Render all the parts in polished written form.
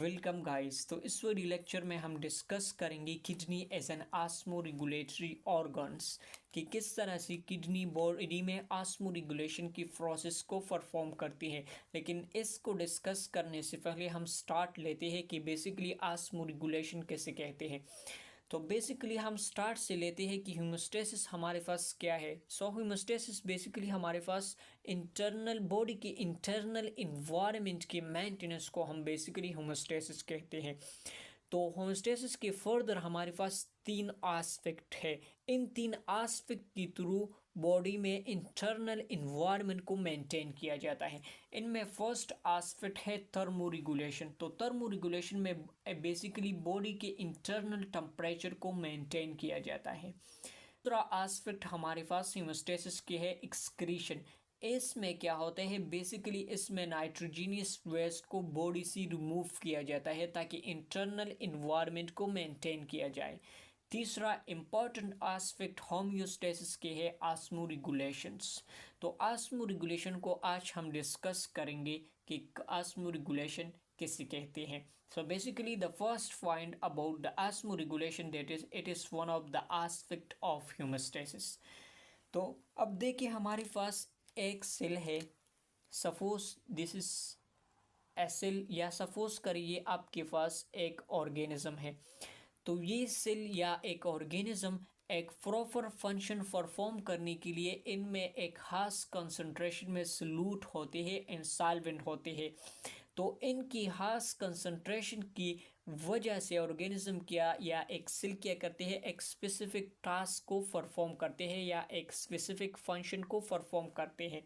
Welcome guys. तो इस video lecture में हम डिस्कस करेंगे kidney as an osmoregulatory organs कि किस तरह से किडनी बॉडी में आस्मो रेगुलेशन की प्रोसेस को परफॉर्म करती है। लेकिन इसको डिस्कस करने से पहले हम स्टार्ट लेते हैं कि बेसिकली आस्मो रेगुलेशन कैसे कहते हैं। तो बेसिकली हम स्टार्ट से लेते हैं कि हीमोस्टेसिस हमारे पास क्या है। हीमोस्टेसिस बेसिकली हमारे पास इंटरनल बॉडी के इंटरनल इन्वायरमेंट के मेंटेनेंस को हम बेसिकली होमोस्टेसिस कहते हैं। तो होमोस्टेसिस के फर्दर हमारे पास तीन आस्पेक्ट है। इन तीन आस्पेक्ट के थ्रू बॉडी में इंटरनल इन्वायरमेंट को मेंटेन किया जाता है। इनमें फर्स्ट आस्पेक्ट है थर्मो रेगुलेशन। तो थर्मो रेगुलेशन में बेसिकली बॉडी के इंटरनल टेम्परेचर को मेंटेन किया जाता है। दूसरा आस्पेक्ट हमारे पास हीमोस्टेसिस के है एक्सक्रीशन। इसमें क्या होता है, बेसिकली इसमें नाइट्रोजीनियस वेस्ट को बॉडी से रिमूव किया जाता है ताकि इंटरनल इन्वायरमेंट को मेंटेन किया जाए। तीसरा इंपॉर्टेंट एस्पेक्ट होम्योस्टेसिस के है आस्मो रेगुलेशंस। तो आस्मो रेगुलेशन को आज हम डिस्कस करेंगे कि आस्मो रेगुलेशन किसे कहते हैं। So basically the first point about the osmoregulation that is it is one of the aspect of homeostasis। तो अब देखिए हमारे पास एक सेल है। Suppose this is a cell, या सपोज करिए आपके पास एक ऑर्गेनिज्म है। तो ये सेल या एक ऑर्गेनिज्म एक प्रॉपर फंक्शन परफॉर्म करने के लिए इनमें एक खास कंसंट्रेशन में सल्यूट होते हैं एंड सॉल्वेंट होते हैं। तो इनकी खास कंसंट्रेशन की वजह से ऑर्गेनिज्म क्या या एक सेल क्या करते हैं, एक स्पेसिफिक टास्क को परफॉर्म करते हैं या एक स्पेसिफिक फंक्शन को परफॉर्म करते हैं।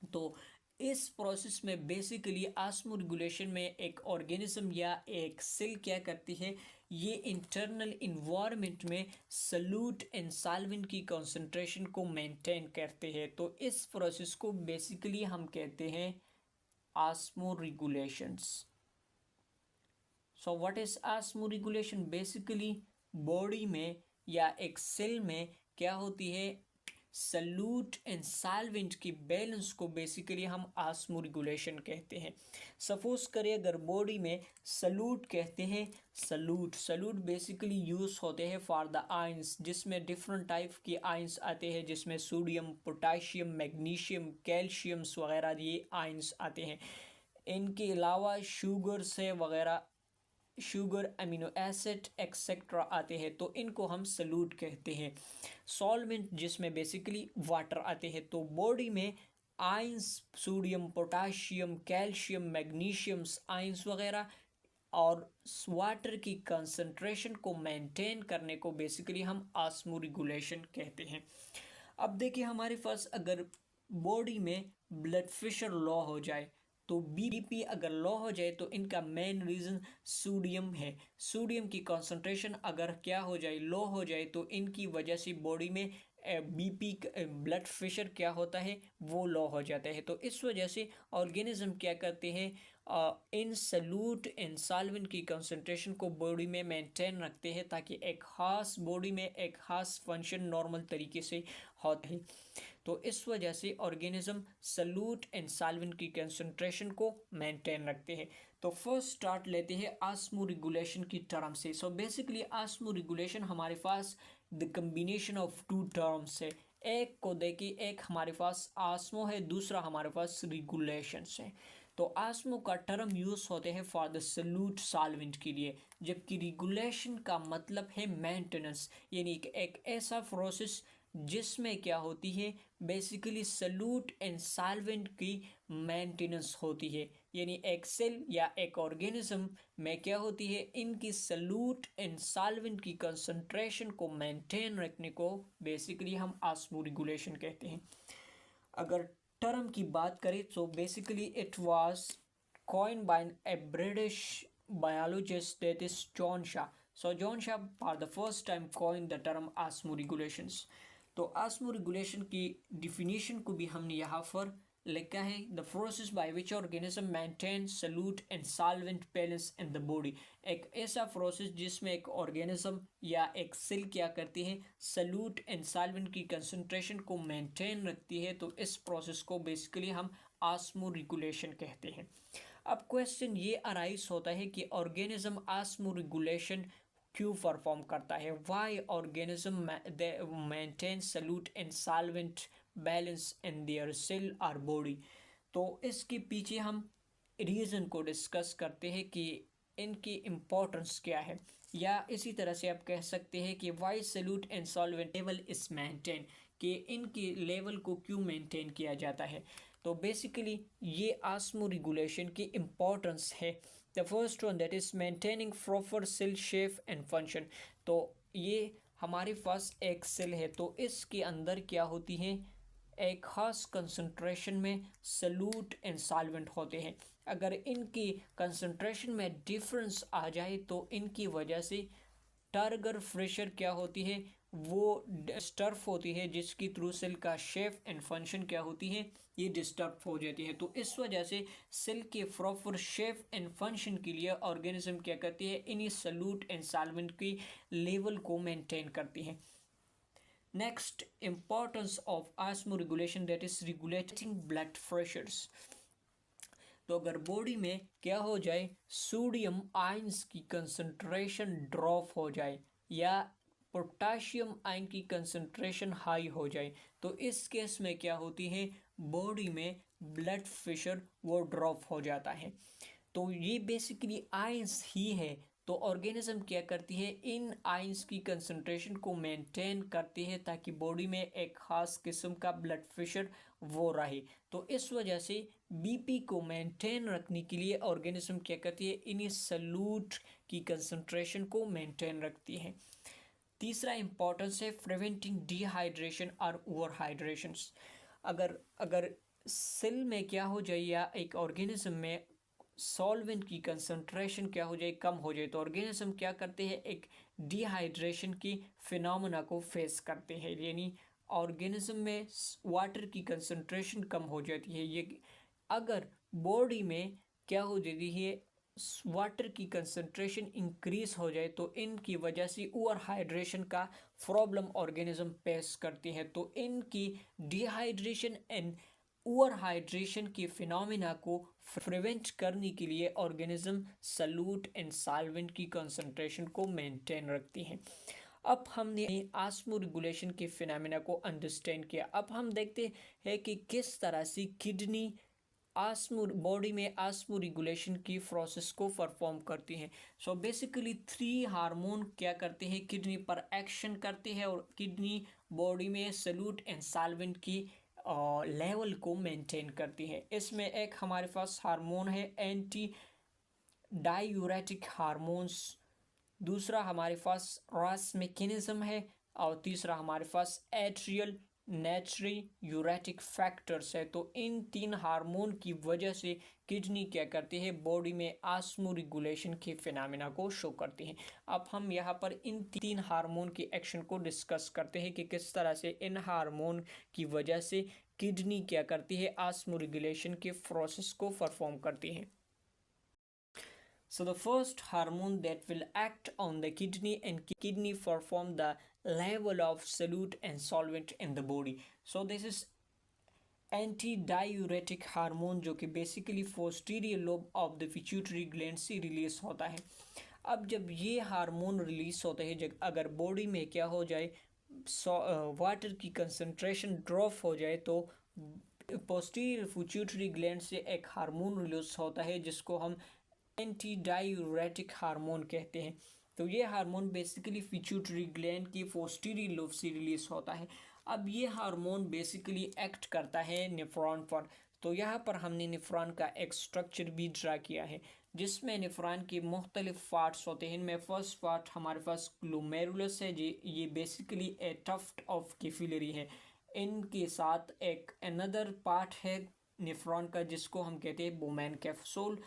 तो इस प्रोसेस में बेसिकली आस्मो रेगुलेशन में एक ऑर्गेनिज्म या एक सेल क्या करती है, ये इंटरनल इन्वायरमेंट में सल्यूट एंड सॉल्वेंट की कंसंट्रेशन को मेंटेन करते हैं। तो इस प्रोसेस को बेसिकली हम कहते हैं osmoregulations। So what is osmoregulation? Basically body में या एक सेल में क्या होती है, सल्यूट एंड सॉल्वेंट की बैलेंस को बेसिकली हम ऑस्मोरेगुलेशन कहते हैं। सपोज करें अगर बॉडी में सल्यूट कहते हैं, सल्यूट बेसिकली यूज होते हैं फॉर द आयंस, जिसमें डिफरेंट टाइप के आयंस आते हैं, जिसमें सोडियम, पोटाशियम, मैग्नीशियम, कैल्शियम्स वगैरह ये आयंस आते हैं। इनके अलावा शुगर से वगैरह, शुगर, अमीनो एसिड एक्सेट्रा आते हैं, तो इनको हम सल्यूट कहते हैं। सॉल्वेंट जिसमें बेसिकली वाटर आते हैं। तो बॉडी में ions, sodium, potassium, calcium, magnesiums ions वगैरह और वाटर की कंसंट्रेशन को मेंटेन करने को बेसिकली हम ऑस्मोरेगुलेशन कहते हैं। अब देखिए हमारे पास अगर बॉडी में ब्लड प्रेशर लो हो जाए, तो बीपी अगर लो हो जाए, तो इनका मेन रीज़न सोडियम है। सोडियम की कंसंट्रेशन अगर क्या हो जाए, लो हो जाए, तो इनकी वजह से बॉडी में बीपी, ब्लड प्रेशर क्या होता है, वो लो हो जाता है। तो इस वजह से ऑर्गेनिज्म क्या करते हैं, इन सल्यूट एंड सॉल्वेंट की कंसंट्रेशन को बॉडी में मेंटेन रखते हैं ताकि एक खास बॉडी में एक खास फंक्शन नॉर्मल तरीके से होता है। तो इस वजह से ऑर्गेनिज्म सल्यूट एंड सॉल्वेंट की कंसंट्रेशन को मेंटेन रखते हैं। तो फर्स्ट स्टार्ट लेते हैं आस्मो रेगुलेशन की टर्म से। सो बेसिकली आस्मो रेगुलेशन हमारे पास the combination of two terms है। एक को देखिए, एक हमारे पास आस्मो है, दूसरा हमारे पास रेगुलेशन है। तो आस्मो का टर्म यूज होते हैं फॉर द सल्यूट सॉल्वेंट के लिए, जबकि रेगुलेशन का मतलब है मेंटेनेंस, यानी कि एक ऐसा प्रोसेस जिसमें क्या होती है, बेसिकली सल्यूट एंड सॉल्वेंट की मेंटेनेंस होती है। यानी एक सेल या एक ऑर्गेनिज्म में क्या होती है, इनकी सल्यूट एंड सॉल्वेंट की कंसंट्रेशन को मेंटेन रखने को बेसिकली हम ऑस्मोरेगुलेशन कहते हैं। अगर टर्म की बात करें तो basically it was coined by a British biologist, that is John Shaw. So John Shaw for the first time coined the term osmoregulations। तो ऑस्मोरेगुलेशन की डिफिनीशन को भी हमने यहाँ पर लिखा है, the process by which organism maintain solute and solvent balance in the body. एक ऐसा प्रोसेस जिसमें एक ऑर्गेनिज्म या एक सेल क्या करती है, सल्यूट एंड सॉल्वेंट की कंसंट्रेशन को मेंटेन रखती है। तो इस प्रोसेस को बेसिकली हम ऑस्मोरेगुलेशन कहते हैं। अब क्वेश्चन ये अराइज होता है कि ऑर्गेनिज्म ऑस्मोरेगुलेशन क्यों परफॉर्म करता है, why organism maintain solute and solvent balance in their cell और बॉडी। तो इसके पीछे हम रीज़न को डिस्कस करते हैं कि इनकी इम्पोर्टेंस क्या है, या इसी तरह से आप कह सकते हैं कि why solute and solvent level is maintain, कि इनकी लेवल को क्यों मेंटेन किया जाता है। तो बेसिकली ये ऑस्मो रेगुलेशन की इम्पोर्टेंस है। The first one that is maintaining proper cell shape and function. तो ये हमारे पास एक सेल है, तो इसके अंदर क्या होती है, एक खास कंसंट्रेशन में सल्यूट एंड सॉल्वेंट होते हैं। अगर इनकी कंसंट्रेशन में डिफरेंस आ जाए तो इनकी वजह से टारगर फ्रेशर क्या होती है, वो डिस्टर्ब होती है, जिसकी थ्रू सेल का शेप एंड फंक्शन क्या होती है, ये डिस्टर्ब हो जाती है। तो इस वजह से सेल के प्रॉपर शेप एंड फंक्शन के लिए ऑर्गेनिज्म क्या करती है, इन्हीं सल्यूट एंड सॉल्वेंट की लेवल को मेंटेन करती है। Next, importance of osmo regulation that is regulating blood pressures. तो अगर बॉडी में क्या हो जाए, सोडियम आयंस की कंसंट्रेशन ड्रॉप हो जाए या पोटाशियम आयन की कंसंट्रेशन हाई हो जाए, तो इस केस में क्या होती है, बॉडी में ब्लड प्रेशर वो ड्रॉप हो जाता है। तो ये बेसिकली आयंस ही है। तो ऑर्गेनिज्म क्या करती है, इन आयंस की कंसंट्रेशन को मेंटेन करती है ताकि बॉडी में एक खास किस्म का ब्लड प्रेशर वो रहे। तो इस वजह से बीपी को मेंटेन रखने के लिए ऑर्गेनिज्म क्या करती है, इन्हीं सल्यूट की कंसंट्रेशन को मेंटेन रखती है। तीसरा इंपॉर्टेंस है प्रिवेंटिंग डिहाइड्रेशन और ओवरहाइड्रेशन। अगर अगर सेल में क्या हो जाए या एक ऑर्गेनिज्म में सॉल्वेंट की कंसंट्रेशन क्या हो जाए, कम हो जाए, तो ऑर्गेनिज्म क्या करते हैं, एक डिहाइड्रेशन की फिनोमेना को फेस करते हैं, यानी ऑर्गेनिज्म में वाटर की कंसंट्रेशन कम हो जाती है। ये अगर बॉडी में क्या हो जाती है, वाटर की कंसंट्रेशन इंक्रीज हो जाए, तो इनकी वजह से ओवर हाइड्रेशन का प्रॉब्लम ऑर्गेनिज्म फेस करती है। तो इनकी डिहाइड्रेशन एंड ओवर हाइड्रेशन के फिनोमिना को प्रिवेंट करने के लिए ऑर्गेनिज्म सल्यूट एंड सॉल्वेंट की कंसंट्रेशन को मेंटेन रखती है। अब हमने ऑस्मो रेगुलेशन के फिनोमिना को अंडरस्टैंड किया। अब हम देखते हैं कि किस तरह से किडनी आस्मो बॉडी में आस्मो रेगुलेशन की प्रोसेस को परफॉर्म करती हैं। सो बेसिकली 3 हार्मोन क्या करते हैं, किडनी पर एक्शन करते हैं और किडनी बॉडी में सल्यूट एंड सॉल्वेंट की लेवल को मेंटेन करती है। इसमें एक हमारे पास हार्मोन है एंटी डायूरेटिक हार्मोन्स, दूसरा हमारे पास रॉस मैकेनिज्म है, और तीसरा हमारे पास एट्रियल नेचुरी यूरेटिक फैक्टर्स है। तो इन 3 हार्मोन की वजह से किडनी क्या करती है, बॉडी में ऑस्मो रेगुलेशन के फिनोमिना को शो करती है। अब हम यहाँ पर इन 3 हार्मोन की एक्शन को डिस्कस करते हैं कि किस तरह से इन हार्मोन की वजह से किडनी क्या करती है, ऑस्मो रेगुलेशन के प्रोसेस को परफॉर्म करती है। So the first hormone that will act on the kidney and kidney perform the level of solute and solvent in the body. So this is anti diuretic hormone, जो कि basically posterior lobe of the pituitary gland से release होता है। अब जब ये hormone release होता है, जब अगर बॉडी में क्या हो जाए, वाटर की कंसंट्रेशन ड्रॉप हो जाए, तो पोस्टीरियर पिट्यूटरी ग्लैंड से एक हार्मोन रिलीज होता है जिसको हम एंटी डायूरेटिक हार्मोन कहते हैं। तो ये हार्मोन बेसिकली पिट्यूटरी ग्लैंड की पोस्टीरियर लोब से रिलीज होता है। अब ये हार्मोन बेसिकली एक्ट करता है नेफ्रॉन पर। तो यहाँ पर हमने नेफ्रॉन का एक स्ट्रक्चर भी ड्रा किया है, जिसमें नेफ्रॉन के मुख्तलिफ पार्ट्स होते हैं। इनमें फर्स्ट पार्ट हमारे पास ग्लोमेरुलस है, ये basically a tuft of capillary है। इनके साथ एक अनदर पार्ट है नेफ्रॉन का, जिसको हम कहते हैं बोमैन कैप्सूल।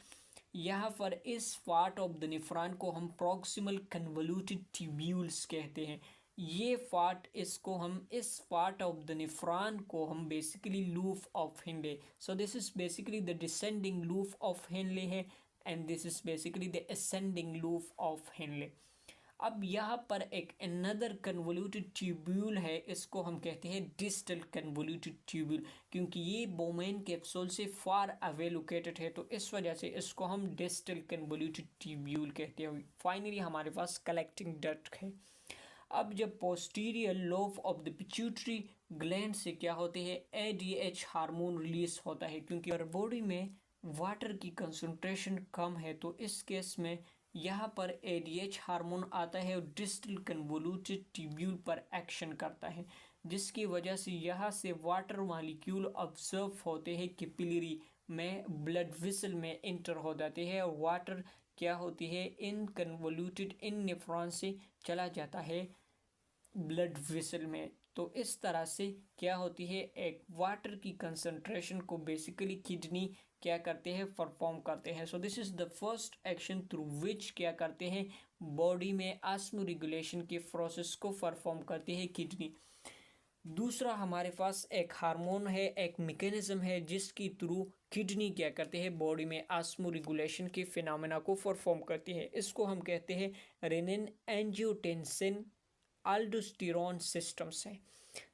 यहाँ पर इस पार्ट ऑफ द नेफ्रॉन को हम प्रॉक्सिमल कन्वोल्यूटेड ट्यूब्यूल्स कहते हैं। ये पार्ट इसको हम इस पार्ट ऑफ द नेफ्रॉन को हम basically loop of Henle, so this is basically the descending loop of Henle है, and this is basically the ascending loop of Henle. अब यहाँ पर एक अनदर कन्वोल्यूटेड ट्यूब्यूल है, इसको हम कहते हैं डिस्टल कन्वोल्यूटेड ट्यूब्यूल, क्योंकि ये बोमेन कैप्सूल से फार अवे लोकेटेड है, तो इस वजह से इसको हम डिस्टल कन्वोल्यूटेड ट्यूब्यूल कहते हैं। फाइनली हमारे पास कलेक्टिंग डक्ट है। अब जब posterior lobe of the pituitary gland से क्या होते हैं, एडीएच हार्मोन रिलीज होता है, क्योंकि अगर बॉडी में वाटर की कंसंट्रेशन कम है तो इस केस में यहाँ पर एडीएच हार्मोन आता है और डिस्टल कन्वोल्यूटेड ट्यूब्यूल पर एक्शन करता है, जिसकी वजह से यहाँ से वाटर मॉलिक्यूल ऑब्जर्व होते हैं कैपिलरी में, ब्लड वेसल में इंटर हो जाते हैं और वाटर क्या होती है इन कन्वोल्यूटेड इन नेफ्रॉन से चला जाता है ब्लड वेसल में। तो इस तरह से क्या होती है, एक वाटर की कंसंट्रेशन को बेसिकली किडनी क्या करते हैं, परफॉर्म करते हैं। सो this is the first action through which क्या करते हैं, बॉडी में ऑस्मो रेगुलेशन के प्रोसेस को परफॉर्म करती है किडनी। दूसरा हमारे पास एक हार्मोन है, एक मैकेनिज्म है जिसकी थ्रू किडनी क्या करते हैं, बॉडी में ऑस्मो रेगुलेशन के फिनोमेना को परफॉर्म करती है। इसको हम कहते हैं रेनिन एंजियोटेंसिन अल्डोस्टेरोन सिस्टम्स है।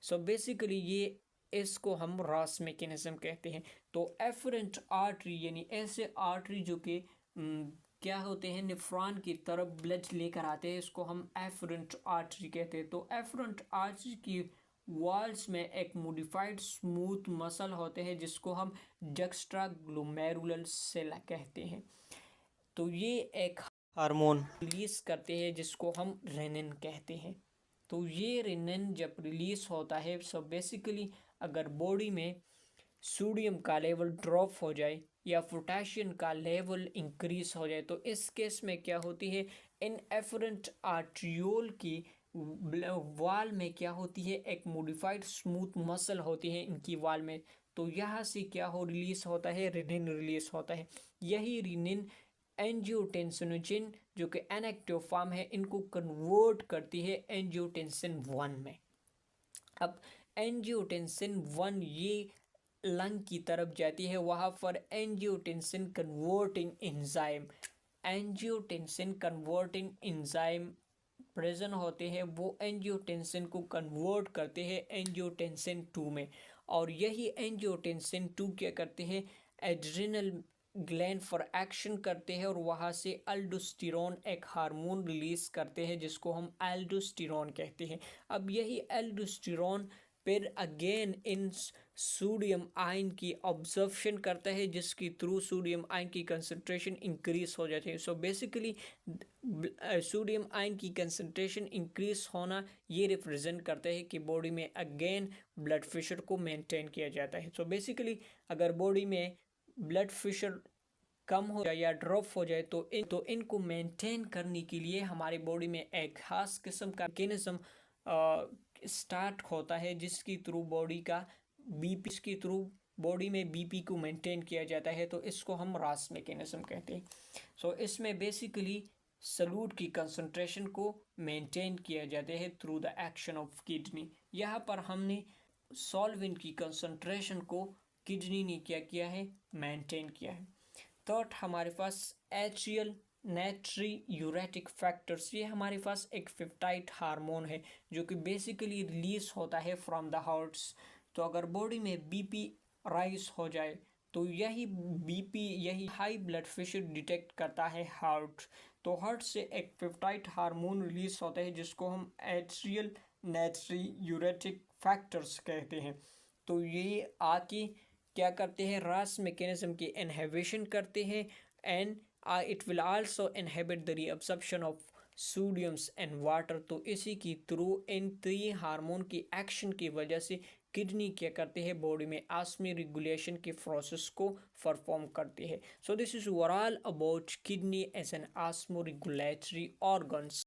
सो बेसिकली ये इसको हम रॉस मैकेनिज्म कहते हैं। तो एफरेंट आर्टरी यानी ऐसे आर्टरी जो कि क्या होते हैं, नेफ्रॉन की तरफ ब्लड लेकर आते हैं, इसको हम एफरेंट आर्टरी कहते हैं। तो एफरेंट आर्टरी की वॉल्स में एक मॉडिफाइड स्मूथ मसल होते हैं जिसको हम जक्स्ट्रा ग्लोमेरुलर सेल कहते हैं। तो ये एक हार्मोन रिलीज करते हैं जिसको हम रेनिन कहते हैं। तो ये रेनिन जब रिलीज होता है, सो बेसिकली अगर बॉडी में सोडियम का लेवल ड्रॉप हो जाए या पोटेशियम का लेवल इंक्रीज हो जाए, तो इस केस में क्या होती है, इन एफरेंट आर्ट्रियोल की वाल में क्या होती है, एक मॉडिफाइड स्मूथ मसल होती है इनकी वाल में। तो यहाँ से क्या हो रिलीज होता है, रेनिन रिलीज होता है। यही रेनिन एंजियोटेंसिनोजिन जो कि इनएक्टिव फॉर्म है, इनको कन्वर्ट करती है एंजियोटेंसिन 1 में। अब एंजियोटेंसिन 1 ये लंग की तरफ जाती है, वहाँ पर एंजियोटेंसिन कन्वर्टिंग एंजाइम प्रेजेंट होते हैं, वो एंजियोटेंसिन को कन्वर्ट करते हैं एंजियोटेंसिन 2 में। और यही एंजियोटेंसिन 2 क्या करते हैं, एड्रिनल ग्लैंड पर एक्शन करते हैं और वहाँ से एल्डोस्टेरोन एक हार्मोन रिलीज करते हैं जिसको हम एल्डोस्टेरोन कहते हैं। अब यही एल्डोस्टेरोन फिर अगेन इन सोडियम आयन की ऑब्जर्वेशन करता है, जिसकी थ्रू सोडियम आयन की कंसंट्रेशन इंक्रीज हो जाती है। सो बेसिकली सोडियम आयन की कंसंट्रेशन इंक्रीज होना ये रिप्रेजेंट करता है कि बॉडी में अगेन ब्लड प्रेशर को मेंटेन किया जाता है। सो बेसिकली अगर बॉडी में ब्लड प्रेशर कम हो जाए या ड्रॉप हो जाए तो इनको मेंटेन करने के लिए हमारी बॉडी में एक खास किस्म का मैकेनिज्म स्टार्ट होता है, जिसकी थ्रू बॉडी का बीपी के थ्रू बॉडी में बीपी को मेंटेन किया जाता है। तो इसको हम रॉस मैकेनिज्म कहते हैं। सो इसमें बेसिकली सॉल्यूट की कंसंट्रेशन को मेंटेन किया जाता है through the action of kidney. यहाँ पर हमने सॉल्वेंट की कंसंट्रेशन को किडनी ने क्या किया है, मेंटेन किया है। थर्ड हमारे पास एट्रियल नेट्री यूरेटिक फैक्टर्स, ये हमारे पास एक पेप्टाइड हार्मोन है जो कि बेसिकली रिलीज होता है फ्रॉम द हार्ट्स। तो अगर बॉडी में बीपी राइज हो जाए तो यही बीपी यही हाई ब्लड प्रेशर डिटेक्ट करता है हार्ट। तो हार्ट से एक पेप्टाइड हार्मोन रिलीज होता है जिसको हम एट्रियल नेट्री यूरेटिक फैक्टर्स कहते हैं। तो ये आके क्या करते हैं, रॉस मैकेनिज्म की इनहिबिशन करते हैं and it will also inhibit the reabsorption of sodiums and water. तो इसी की थ्रू इन 3 हार्मोन की एक्शन की वजह से किडनी क्या करते हैं, बॉडी में ऑस्मो रेगुलेशन के प्रोसेस को परफॉर्म करती है। So this is overall about kidney as an osmoregulatory organs.